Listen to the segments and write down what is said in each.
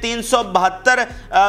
372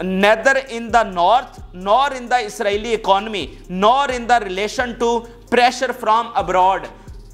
neither in the north nor in the Israeli economy nor in the relation to pressure from abroad।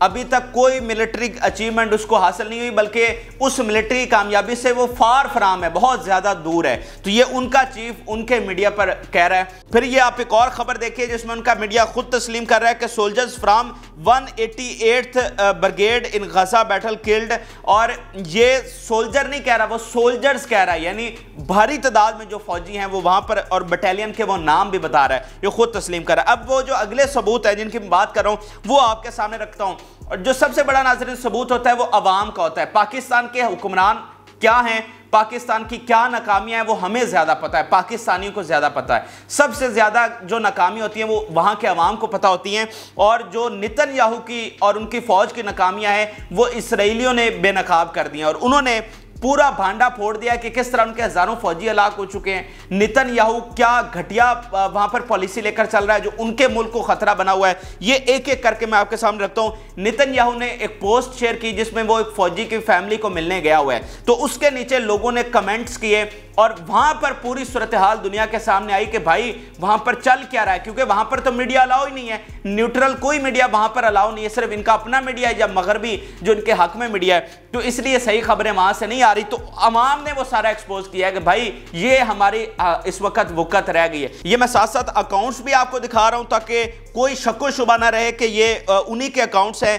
ابھی تک کوئی military achievement اس کو حاصل نہیں ہوئی، بلکہ اس ملٹری کامیابی سے وہ فار فرام ہے، بہت زیادہ دور ہے۔ تو یہ ان کا چیف ان کے میڈیا پر کہہ رہا ہے۔ پھر یہ آپ ایک اور خبر دیکھیں جس میں ان کا میڈیا خود تسلیم کر رہا ہے کہ soldiers from 188th brigade in Gaza battle killed, اور یہ سولجر نہیں کہہ رہا، وہ سولجرز کہہ رہا ہے، یعنی بھاری تعداد میں جو فوجی ہیں وہ وہاں پر، اور بٹالین کے وہ نام بھی بتا رہا ہے، یہ خود تسلیم کر رہا ہے۔ اب وہ جو اگلے ثبوت ہے جن کی میں بات کر رہا ہوں وہ آپ کے سامنے رکھتا ہوں، اور جو سب سے بڑا ناظرین ثبوت ہوتا ہے وہ عوام کا ہوتا ہے۔ پاکستان کے حکمران کیا ہیں، پاکستان کی کیا ناکامیاں ہیں وہ ہمیں زیادہ پتہ ہے، پاکستانیوں کو زیادہ پتہ ہے۔ سب سے زیادہ جو ناکامی ہوتی ہیں وہ وہاں کے عوام کو پتہ ہوتی ہیں، اور جو نتن یاہو کی اور ان کی فوج کی ناکامیاں ہیں وہ اسرائیلیوں نے بے نقاب کر دی ہیں، اور انہوں نے پورا بھانڈا پھوڑ دیا کہ کس طرح ان کے ہزاروں فوجی ہلاک ہو چکے ہیں۔ نتن یاہو کیا گھٹیا وہاں پر پالیسی لے کر چل رہا ہے جو ان کے ملک کو خطرہ بنا ہوا ہے، یہ ایک ایک کر کے میں آپ کے سامنے رکھتا ہوں۔ نتن یاہو نے ایک پوسٹ شیئر کی جس میں وہ ایک فوجی کی فیملی کو ملنے گیا ہوا ہے، تو اس کے نیچے لوگوں نے کمنٹس کیے، اور وہاں پر پوری صورتحال دنیا کے سامنے آئی کہ بھائی وہاں پر چل کیا رہا ہے، کیونکہ وہاں پر تو میڈیا الاؤ ہی نہیں ہے، نیوٹرل کوئی میڈیا وہاں پر الاؤ نہیں ہے، صرف ان کا اپنا میڈیا ہے یا مغربی جو ان کے حق میں میڈیا ہے، تو اس لیے صحیح خبریں وہاں سے نہیں آ رہی۔ تو عوام نے وہ سارا ایکسپوز کیا ہے کہ بھائی یہ ہماری اس وقت رہ گئی ہے۔ یہ میں ساتھ ساتھ اکاؤنٹس بھی آپ کو دکھا رہا ہوں تاکہ کوئی شک و شبہ نہ رہے کہ یہ انہی کے اکاؤنٹس ہیں۔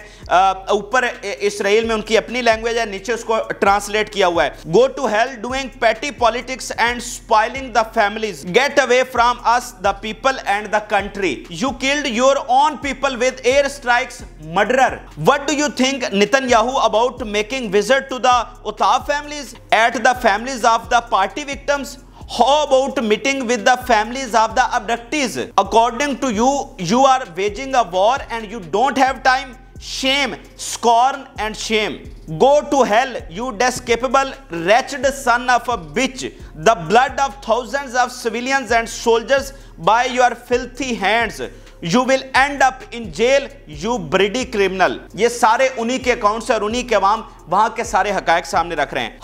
اوپر اسرائیل میں ان کی اپنی لینگویج ہے، نیچے اس کو ٹرانسلیٹ کیا ہوا ہے۔ Go to hell doing petty politics and spoiling the families. Get away from us, the people and the country. You killed your own people with air strikes, murderer. What do you think Netanyahu about making visit to the Utaf families? At the families of the party victims? How about meeting with the families of the abductees? According to you, you are waging a war and you don't have time. Shame, scorn and shame. Go to hell, you despicable, wretched son of a bitch. The blood of thousands of civilians and soldiers by your filthy hands. You will end up in jail, you bloody criminal. یہ سارے انہی کے account سے اور انہی کے عوام وہاں کے سارے حقائق سامنے رکھ رہے ہیں۔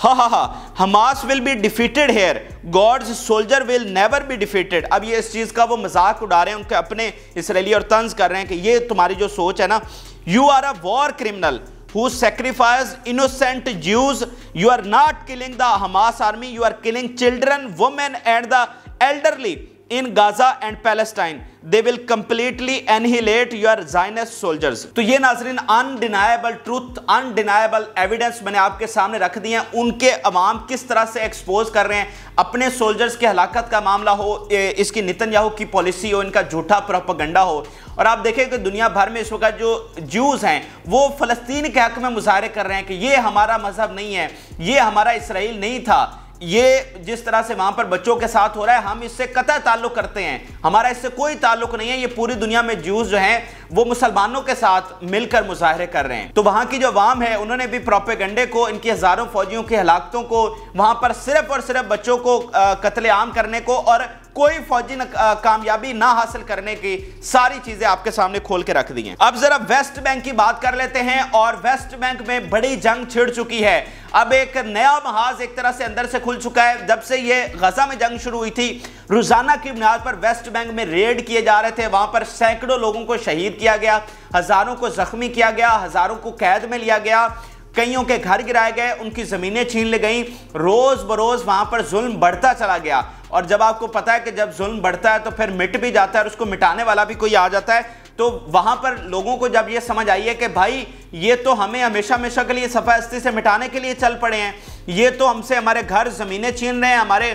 Hamas will be defeated here. God's soldier will never be defeated. اب یہ اس چیز کا وہ مذاق اڑا رہے ہیں، ان کے اپنے اسرائیلی اور طنز کر رہے ہیں کہ یہ تمہاری جو سوچ ہے نا، you are a war criminal who sacrificed innocent Jews. You are not killing the Hamas army, you are killing children, women and the elderly in Gaza and Palestine. They will completely annihilate your Zionist soldiers. تو یہ ناظرین undeniable truth, undeniable evidence میں نے آپ کے سامنے رکھ دی ہیں، ان کے عوام کس طرح سے ایکسپوز کر رہے ہیں، اپنے سولجرز کی ہلاکت کا معاملہ ہو، اس کی نتن یاہو کی پالیسی ہو، ان کا جھوٹا پروپیگنڈا ہو۔ اور آپ دیکھیں کہ دنیا بھر میں اس وقت جو جیوز ہیں وہ فلسطین کے حق میں مظاہرے کر رہے ہیں کہ یہ ہمارا مذہب نہیں ہے، یہ ہمارا اسرائیل نہیں تھا، یہ جس طرح سے وہاں پر بچوں کے ساتھ ہو رہا ہے ہم اس سے قطع تعلق کرتے ہیں، ہمارا اس سے کوئی تعلق نہیں ہے۔ یہ پوری دنیا میں جیوز جو ہیں وہ مسلمانوں کے ساتھ مل کر مظاہرے کر رہے ہیں۔ تو وہاں کی جو عوام ہے انہوں نے بھی پروپیگنڈے کو، ان کی ہزاروں فوجیوں کی ہلاکتوں کو، وہاں پر صرف اور صرف بچوں کو قتل عام کرنے کو اور کوئی فوجی کامیابی نہ حاصل کرنے کی ساری چیزیں آپ کے سامنے کھول کے رکھ دی ہیں۔ اب ذرا ویسٹ بینک کی بات کر لیتے ہیں، اور ویسٹ بینک میں بڑی جنگ چھڑ چکی ہے۔ اب ایک نیا محاذ ایک طرح سے اندر سے کھل چکا ہے۔ جب سے یہ غزہ میں جنگ شروع ہوئی تھی، روزانہ کی بنیاد پر ویسٹ بینک میں ریڈ کیے جا رہے تھے، وہاں پر سینکڑوں لوگوں کو شہید کیا گیا، ہزاروں کو زخمی کیا گیا، ہزاروں کو قید میں لیا گیا، کئیوں کے گھر گرائے گئے، ان کی زمینیں چھین لی گئیں، روز بروز وہاں پر ظلم بڑھتا چلا گیا۔ اور جب آپ کو پتا ہے کہ جب ظلم بڑھتا ہے تو پھر مٹ بھی جاتا ہے اور اس کو مٹانے والا بھی کوئی آ جاتا ہے، تو وہاں پر لوگوں کو جب یہ سمجھ آئی ہے کہ بھائی یہ تو ہمیں ہمیشہ کے لیے صفحہ ہستی سے مٹانے کے لیے چل پڑے ہیں، یہ تو ہم سے ہمارے گھر زمینیں چھین رہے ہیں، ہمارے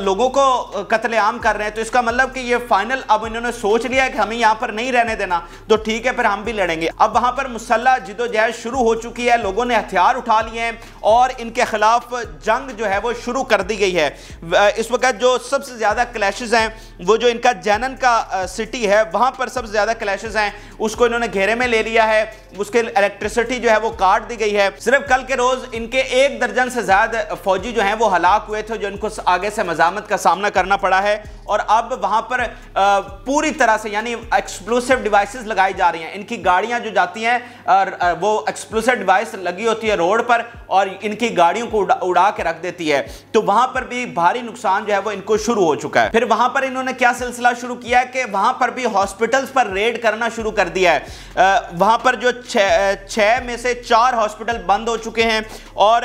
لوگوں کو قتل عام کر رہے ہیں، تو اس کا مطلب کہ یہ فائنل اب انہوں نے سوچ لیا ہے کہ ہمیں یہاں پر نہیں رہنے دینا، تو ٹھیک ہے پھر ہم بھی لڑیں گے۔ اب وہاں پر مسلح جدوجہد شروع ہو چکی ہے، لوگوں نے ہتھیار اٹھا لیے ہیں اور ان کے خلاف جنگ جو ہے وہ شروع کر دی گئی ہے۔ اس وقت جو سب سے زیادہ کلیشز ہیں وہ جو ان کا جینن کا سٹی ہے وہاں پر سب سے زیادہ کلیشز ہیں، اس کو انہوں نے گھیرے میں لے لیا ہے، اس کے الیکٹریسٹی جو ہے وہ کاٹ دی گئی ہے۔ صرف کل کے روز ان کے 1 درجن درجن سے زیادہ فوجی جو ہیں وہ ہلاک ہوئے تھے، جو ان کو آگے سے مزاحمت کا سامنا کرنا پڑا ہے، اور اب وہاں پر پوری طرح سے یعنی ایکسپلوسیو ڈیوائسز لگائی جا رہی ہیں۔ ان کی گاڑیاں جو جاتی ہیں وہ ایکسپلوسیو ڈیوائس لگی ہوتی ہے روڈ پر اور ان کی گاڑیوں کو اڑا کے رکھ دیتی ہے، تو وہاں پر بھی بھاری نقصان جو ہے وہ ان کو شروع ہو چکا ہے۔ پھر وہاں پر انہوں نے کیا سلسلہ شروع کیا ہے کہ وہاں پر بھی ہاسپٹلز پر ریڈ کرنا شروع کر دیا ہے۔ وہاں پر جو 6 میں سے 4 ہاسپٹل بند ہو چکے ہیں، اور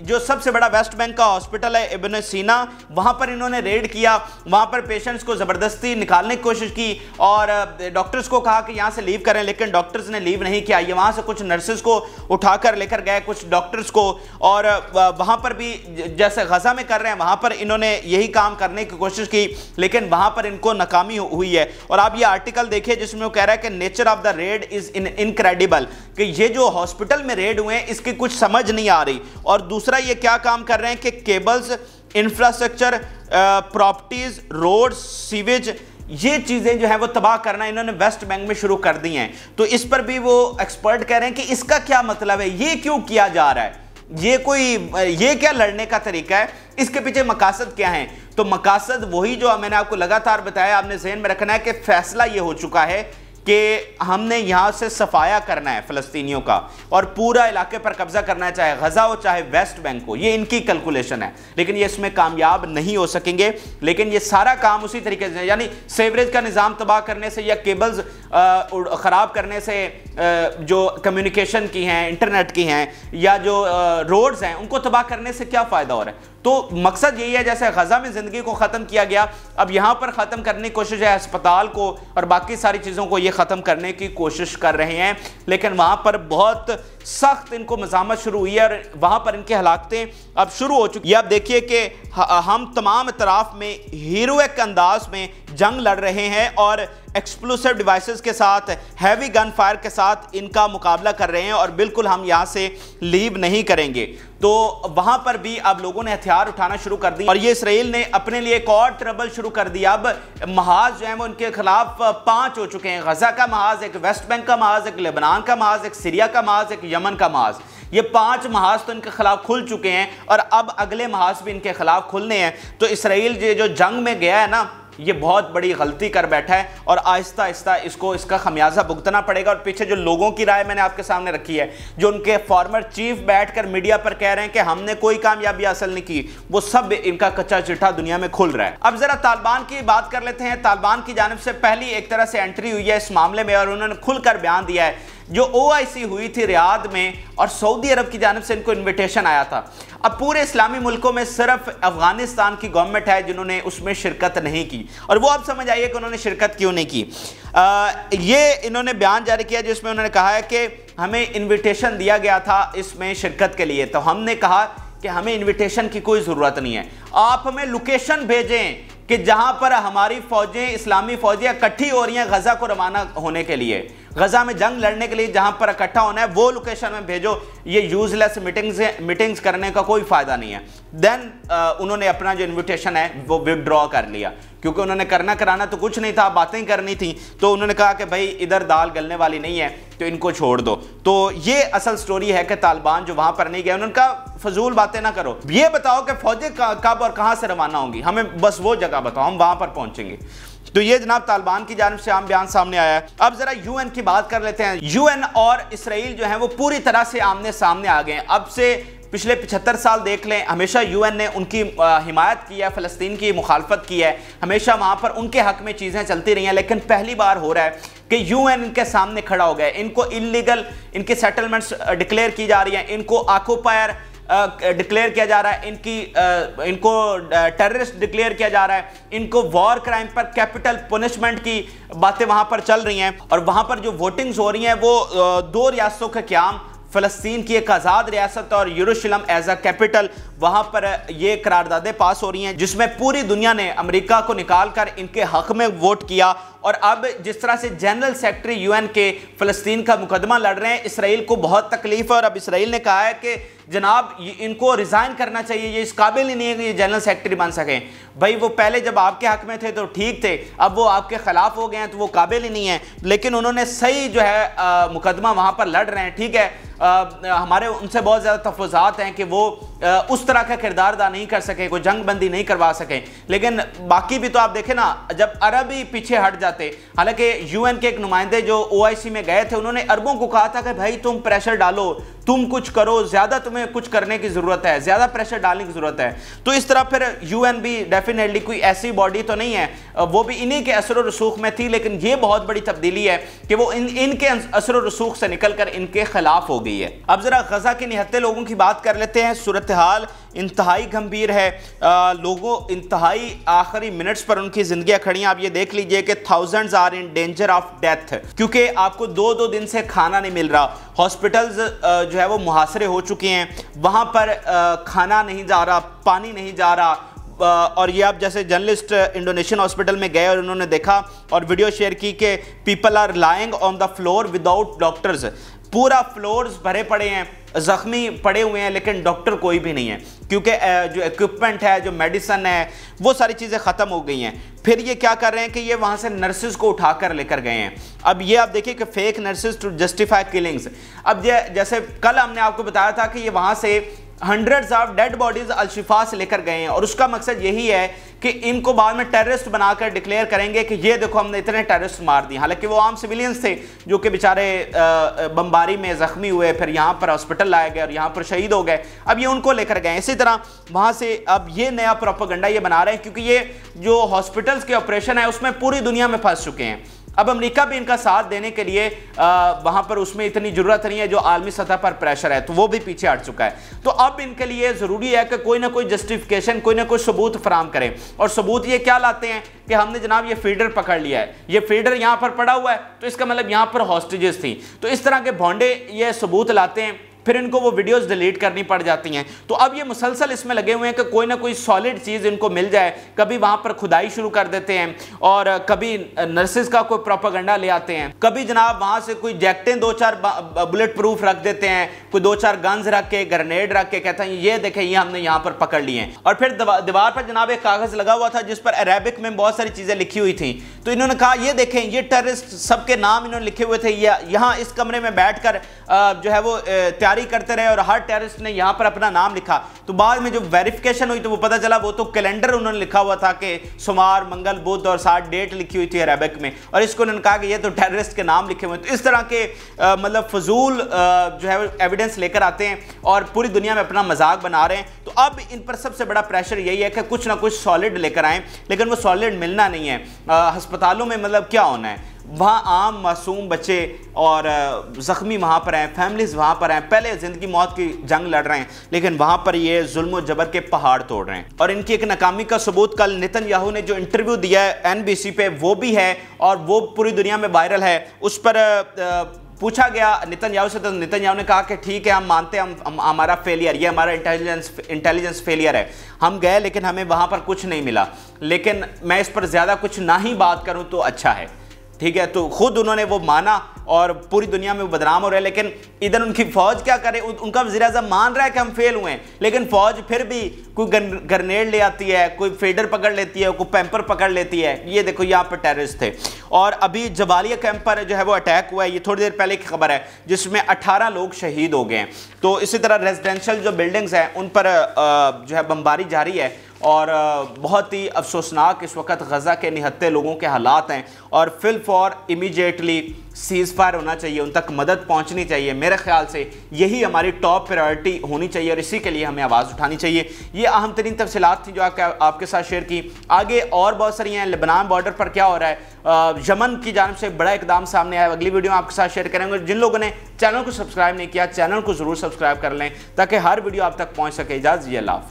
جو سب سے بڑا ویسٹ بینک کا ہاسپٹل ہے ابن سینا، وہاں پر انہوں نے ریڈ کیا، وہاں پر پیشنٹس کو زبردستی نکالنے کی کوشش کی اور ڈاکٹرز کو کہا کہ یہاں سے لیو کریں، لیکن ڈاکٹرز نے لیو نہیں کیا۔ یہ وہاں سے کچھ نرسز کو اٹھا کر لے کر گئے، کچھ ڈاکٹرز کو، اور وہاں پر بھی جیسے غزہ میں کر رہے ہیں وہاں پر انہوں نے یہی کام کرنے کی کوشش کی، لیکن وہاں پر ان کو ناکامی ہوئی ہے۔ اور آپ یہ آرٹیکل دیکھیں جس میں وہ کہہ رہا ہے کہ nature of the raid is incredible, کہ یہ جو ہاسپٹل میں ریڈ ہوئے ہیں اس کی کچھ سمجھ نہیں آ رہی۔ اور دوسرا یہ کیا کام کر رہے ہیں کہ cables, infrastructure, properties, road, sewage, یہ چیزیں جو ہیں وہ تباہ کرنا انہوں نے ویسٹ بینک میں شروع کر دی ہیں۔ تو اس پر بھی وہ ایکسپرٹ کہہ رہے ہیں کہ اس کا کیا مطلب ہے، یہ کیوں کیا جا رہا ہے، یہ کیا لڑنے کا طریقہ ہے، اس کے پیچھے مقاصد کیا ہیں؟ تو مقاصد وہی جو میں نے آپ کو لگاتار بتایا، آپ نے ذہن میں رکھنا ہے کہ فیصلہ یہ ہو چکا ہے کہ ہم نے یہاں سے صفایا کرنا ہے فلسطینیوں کا، اور پورا علاقے پر قبضہ کرنا ہے، چاہے غزہ ہو چاہے ویسٹ بینک ہو۔ یہ ان کی کیلکولیشن ہے، لیکن یہ اس میں کامیاب نہیں ہو سکیں گے۔ لیکن یہ سارا کام اسی طریقے سے، یعنی سیوریج کا نظام تباہ کرنے سے یا کیبلز خراب کرنے سے، جو کمیونیکیشن کی ہیں، انٹرنیٹ کی ہیں، یا جو روڈز ہیں ان کو تباہ کرنے سے کیا فائدہ ہو رہا ہے؟ تو مقصد یہی ہے، جیسے غزہ میں زندگی کو ختم کیا گیا، اب یہاں پر ختم کرنے کی کوشش ہے، ہسپتال کو اور باقی ساری چیزوں کو یہ ختم کرنے کی کوشش کر رہے ہیں، لیکن وہاں پر بہت سخت ان کو مزاحمت شروع ہوئی ہے اور وہاں پر ان کی ہلاکتیں اب شروع ہو چکی ہیں۔ اب دیکھیے کہ ہم تمام اطراف میں ہیروئک انداز میں جنگ لڑ رہے ہیں اور ایکسپلوسیو ڈیوائسز کے ساتھ، ہیوی گن فائر کے ساتھ ان کا مقابلہ کر رہے ہیں، اور بالکل ہم یہاں سے لیو نہیں کریں گے۔ تو وہاں پر بھی اب لوگوں نے ہتھیار اٹھانا شروع کر دی، اور یہ اسرائیل نے اپنے لیے ایک اور ٹربل شروع کر دیا۔ اب محاذ جو ہیں وہ ان کے خلاف 5 ہو چکے ہیں، غزہ کا محاذ، ایک ویسٹ بینک کا محاذ، ایک لبنان کا محاذ، ایک سیریا کا محاذ، ایک یمن کا محاذ۔ یہ 5 محاذ تو ان کے خلاف کھل چکے ہیں، اور اب اگلے محاذ بھی ان کے خلاف کھلنے ہیں۔ تو اسرائیل جو جنگ میں گیا ہے نا، یہ بہت بڑی غلطی کر بیٹھا ہے، اور آہستہ آہستہ اس کا خمیازہ بھگتنا پڑے گا۔ اور پیچھے جو لوگوں کی رائے میں نے آپ کے سامنے رکھی ہے، جو ان کے فارمر چیف بیٹھ کر میڈیا پر کہہ رہے ہیں کہ ہم نے کوئی کامیابی حاصل نہیں کی، وہ سب ان کا کچا چٹھا دنیا میں کھل رہا ہے۔ اب ذرا طالبان کی بات کر لیتے ہیں۔ طالبان کی جانب سے پہلی ایک طرح سے انٹری ہوئی ہے اس معاملے میں، اور انہوں نے کھل کر بیان دیا ہے۔ جو OIC ہوئی تھی ریاض میں، اور سعودی عرب کی جانب سے ان کو انویٹیشن آیا تھا۔ اب پورے اسلامی ملکوں میں صرف افغانستان کی گورنمنٹ ہے جنہوں نے اس میں شرکت نہیں کی، اور وہ اب سمجھ آئیے کہ انہوں نے شرکت کیوں نہیں کی۔ یہ انہوں نے بیان جاری کیا جس میں انہوں نے کہا ہے کہ ہمیں انویٹیشن دیا گیا تھا اس میں شرکت کے لیے، تو ہم نے کہا کہ ہمیں انویٹیشن کی کوئی ضرورت نہیں ہے، آپ ہمیں لوکیشن بھیجیں کہ جہاں پر ہماری فوجیں، اسلامی فوجیں اکٹھی ہو رہی ہیں غزہ کو روانہ ہونے کے لیے، غزہ میں جنگ لڑنے کے لیے جہاں پر اکٹھا ہونا ہے وہ لوکیشن میں بھیجو۔ یہ یوزلیس میٹنگز کرنے کا کوئی فائدہ نہیں ہے۔ دین انہوں نے اپنا جو انویٹیشن ہے وہ وڈرا کر لیا، کیونکہ انہوں نے کرانا تو کچھ نہیں تھا، باتیں کرنی تھیں، تو انہوں نے کہا کہ بھائی ادھر دال گلنے والی نہیں ہے تو ان کو چھوڑ دو۔ تو یہ اصل سٹوری ہے کہ طالبان جو وہاں پر نہیں گئے، انہوں نے کہا فضول باتیں نہ کرو، یہ بتاؤ کہ فوجیں کب اور کہاں سے روانہ ہوں گی، ہمیں بس وہ جگہ بتاؤ، ہم وہاں پر پہنچیں گے۔ تو یہ جناب طالبان کی جانب سے عام بیان سامنے آیا ہے۔ اب ذرا UN کی بات کر لیتے ہیں۔ UN اور اسرائیل جو ہیں وہ پوری طرح سے آمنے سامنے آ گئے ہیں۔ اب سے پچھلے 75 سال دیکھ لیں، ہمیشہ UN نے ان کی حمایت کی ہے، فلسطین کی مخالفت کی ہے، ہمیشہ وہاں پر ان کے حق میں چیزیں چلتی رہی ہیں، لیکن پہلی بار ہو رہا ہے کہ UN ان کے سامنے کھڑا ہو گیا، ان کو انلیگل ان کی سیٹلمنٹس ڈکلیئر کی جا رہی ہیں، ان کو آکوپائر ڈکلیئر کیا جا رہا ہے، ان کو ٹیررسٹ ڈکلیئر کیا جا رہا ہے، ان کو وار کرائم پر کیپٹل پنشمنٹ کی باتیں وہاں پر چل رہی ہیں، اور وہاں پر جو ووٹنگز ہو رہی ہیں وہ 2 ریاستوں کا قیام، فلسطین کی ایک آزاد ریاست اور یروشلم ایز اے کیپٹل، وہاں پر یہ قراردادیں پاس ہو رہی ہیں جس میں پوری دنیا نے امریکہ کو نکال کر ان کے حق میں ووٹ کیا۔ اور اب جس طرح سے جنرل سیکرٹری UN کے فلسطین کا مقدمہ لڑ رہے ہیں، اسرائیل کو بہت تکلیف ہے، اور اب اسرائیل نے کہا ہے کہ جناب ان کو ریزائن کرنا چاہیے، یہ اس قابل ہی نہیں ہے کہ یہ جنرل سیکرٹری بن سکیں۔ بھائی وہ پہلے جب آپ کے حق میں تھے تو ٹھیک تھے، اب وہ آپ کے خلاف ہو گئے ہیں تو وہ قابل ہی نہیں ہے، لیکن انہوں نے صحیح جو ہے مقدمہ وہاں پر لڑ رہے ہیں۔ ٹھیک ہے، ہمارے ان سے بہت زیادہ تفوضات ہیں کہ وہ اس طرح کا کردار ادا نہیں کر سکے، کوئی جنگ بندی نہیں کروا سکیں، لیکن باقی بھی تو آپ دیکھیں نا، جب عرب ہی پیچھے ہٹ جاتے، حالانکہ یو این کے ایک نمائندے جو OIC میں گئے تھے انہوں نے عربوں کو کہا تھا کہ بھائی تم پریشر ڈالو، تم کچھ کرو، زیادہ تمہیں کچھ کرنے کی ضرورت ہے، زیادہ پریشر ڈالنے کی ضرورت ہے۔ تو اس طرح پھر UN بھی ڈیفینیٹلی کوئی ایسی باڈی تو نہیں ہے، وہ بھی انہی کے اثر و رسوخ میں تھی، لیکن یہ بہت بڑی تبدیلی ہے کہ وہ ان کے اثر و رسوخ سے نکل کر ان کے خلاف ہو گئی ہے۔ اب ذرا غزہ کے نہتے لوگوں کی بات کر لیتے ہیں۔ صورتحال انتہائی گھمبیر ہے، لوگوں انتہائی آخری منٹس پر ان کی زندگیاں کھڑی ہیں۔ آپ یہ دیکھ لیجئے کہ thousands are in danger of death، کیونکہ آپ کو دو دن سے کھانا نہیں مل رہا، ہاسپٹلز جو ہے وہ محاصرے ہو چکے ہیں، وہاں پر کھانا نہیں جا رہا، پانی نہیں جا رہا، اور یہ آپ جیسے جرنلسٹ انڈونیشین ہاسپٹل میں گئے اور انہوں نے دیکھا اور ویڈیو شیئر کی کہ people are lying on the floor without doctors, پورا فلورز بھرے پڑے ہیں، زخمی پڑے ہوئے ہیں، لیکن ڈاکٹر کوئی بھی نہیں ہے، کیونکہ جو ایکوپمنٹ ہے، جو میڈیسن ہے، وہ ساری چیزیں ختم ہو گئی ہیں۔ پھر یہ کیا کر رہے ہیں کہ یہ وہاں سے نرسز کو اٹھا کر لے کر گئے ہیں۔ اب یہ آپ دیکھیں کہ fake nurses to justify killings. اب جیسے کل ہم نے آپ کو بتایا تھا کہ یہ وہاں سے hundreds of dead bodies Al-Shifa سے لے کر گئے ہیں، اور اس کا مقصد یہی ہے کہ ان کو بعد میں ٹیررسٹ بنا کر ڈکلیئر کریں گے کہ یہ دیکھو ہم نے اتنے ٹیررسٹ مار دی، حالانکہ وہ عام سویلینز تھے جو کہ بیچارے بمباری میں زخمی ہوئے، پھر یہاں پر ہاسپٹل لائے گئے اور یہاں پر شہید ہو گئے۔ اب یہ ان کو لے کر گئے۔ اسی طرح وہاں سے اب یہ نیا پروپیگنڈا یہ بنا رہے ہیں، کیونکہ یہ جو ہاسپٹلز کے آپریشن ہے اس میں پوری دنیا میں پھنس چکے ہیں۔ اب امریکہ بھی ان کا ساتھ دینے کے لیے وہاں پر اس میں اتنی ضرورت نہیں ہے جو عالمی سطح پر پریشر ہے، تو وہ بھی پیچھے ہٹ چکا ہے۔ تو اب ان کے لیے ضروری ہے کہ کوئی نہ کوئی جسٹیفیکیشن، کوئی نہ کوئی ثبوت فراہم کریں، اور ثبوت یہ کیا لاتے ہیں کہ ہم نے جناب یہ فیڈر پکڑ لیا ہے، یہ فیڈر یہاں پر پڑا ہوا ہے، تو اس کا مطلب یہاں پر ہاسٹیجز تھی۔ تو اس طرح کے بھونڈے یہ ثبوت لاتے ہیں، پھر ان کو وہ ویڈیوز ڈیلیٹ کرنی پڑ جاتی ہیں۔ تو اب یہ مسلسل اس میں لگے ہوئے ہیں کہ کوئی نہ کوئی سالڈ چیز ان کو مل جائے، کبھی وہاں پر کھدائی شروع کر دیتے ہیں، اور کبھی نرسز کا کوئی پروپیگنڈا لے آتے ہیں، کبھی جناب وہاں سے کوئی جیکٹیں 2-4 بلٹ پروف رکھ دیتے ہیں، کوئی 2-4 گنز رکھ کے، گرنیڈ رکھ کے کہتے ہیں یہ دیکھیں یہ ہم نے یہاں پر پکڑ لیے ہیں۔ اور پھر دیوار پر جناب ایک کاغذ لگا ہوا تھا جس پر عربک میں بہت ساری چیزیں لکھی ہوئی تھیں، تو انہوں نے کہا یہ دیکھیں یہ ٹیررسٹ سب کے نام انہوں نے لکھے ہوئے تھے، یہاں اس کمرے میں بیٹھ کر جو ہے وہ تیاری کرتے رہے، اور ہر ٹیررسٹ نے یہاں پر اپنا نام لکھا۔ تو بعد میں جو ویریفیکیشن ہوئی تو وہ پتہ چلا وہ تو کیلنڈر انہوں نے لکھا ہوا تھا کہ سوموار، منگل، بدھ، اور ساتھ ڈیٹ لکھی ہوئی تھی عربک میں، اور اس کو انہوں نے کہا کہ یہ تو ٹیررسٹ کے نام لکھے ہوئے ہیں۔ تو اس طرح کے مطلب فضول جو ہے ایویڈنس لے کر آتے ہیں اور پوری دنیا میں اپنا مذاق بنا رہے ہیں۔ تو اب ان پر سب سے بڑا پریشر یہی ہے کہ کچھ نہ کچھ سالڈ لے کر آئیں، لیکن وہ سالڈ ملنا نہیں ہے۔ ہسپتالوں میں مطلب کیا ہونا ہے، وہاں عام معصوم بچے اور زخمی وہاں پر ہیں، فیملیز وہاں پر ہیں، پہلے زندگی موت کی جنگ لڑ رہے ہیں، لیکن وہاں پر یہ ظلم و جبر کے پہاڑ توڑ رہے ہیں۔ اور ان کی ایک ناکامی کا ثبوت کل نتن یاہو نے جو انٹرویو دیا ہے NBC پہ وہ بھی ہے، اور وہ پوری دنیا میں وائرل ہے۔ اس پر پوچھا گیا نتن یاہو سے، تو نتن یاہو نے کہا کہ ٹھیک ہے ہم مانتے ہیں ہمارا فیلئر، یہ ہمارا انٹیلیجنس فیلئر ہے، ہم گئے لیکن ہمیں وہاں پر کچھ نہیں ملا، لیکن میں اس پر زیادہ کچھ نہ ہی بات کروں تو اچھا ہے۔ ٹھیک ہے، تو خود انہوں نے وہ مانا اور پوری دنیا میں وہ بدنام ہو رہے ہیں، لیکن ادھر ان کی فوج کیا کرے، ان کا وزیر اعظم مان رہا ہے کہ ہم فیل ہوئے ہیں، لیکن فوج پھر بھی کوئی گرنیڈ لے آتی ہے، کوئی فیڈر پکڑ لیتی ہے، کوئی پیمپر پکڑ لیتی ہے۔ یہ دیکھو یہاں پر ٹیررسٹ تھے، اور ابھی جبالیہ کیمپ پر جو ہے وہ اٹیک ہوا ہے، یہ تھوڑی دیر پہلے کی خبر ہے، جس میں 18 لوگ شہید ہو گئے ہیں۔ تو اسی طرح ریزیڈینشل جو بلڈنگز ہیں ان پر جو ہے بمباری جاری ہے، اور بہت ہی افسوسناک اس وقت غزہ کے نہتے لوگوں کے حالات ہیں، اور فی الفور امیجیٹلی سیز فائر ہونا چاہیے، ان تک مدد پہنچنی چاہیے۔ میرے خیال سے یہی ہماری ٹاپ پرائرٹی ہونی چاہیے، اور اسی کے لیے ہمیں آواز اٹھانی چاہیے۔ یہ اہم ترین تفصیلات تھیں جو آپ کے ساتھ شیئر کی۔ آگے اور بہت ساری ہیں، لبنان بارڈر پر کیا ہو رہا ہے، یمن کی جانب سے بڑا اقدام سامنے آیا، اگلی ویڈیو میں آپ کے ساتھ شیئر کریں گے۔ جن لوگوں نے چینل کو سبسکرائب نہیں کیا، چینل کو ضرور سبسکرائب کر لیں تاکہ ہر ویڈیو آپ تک پہنچ سکے۔ اجازت دیجیے، اللہ حافظ۔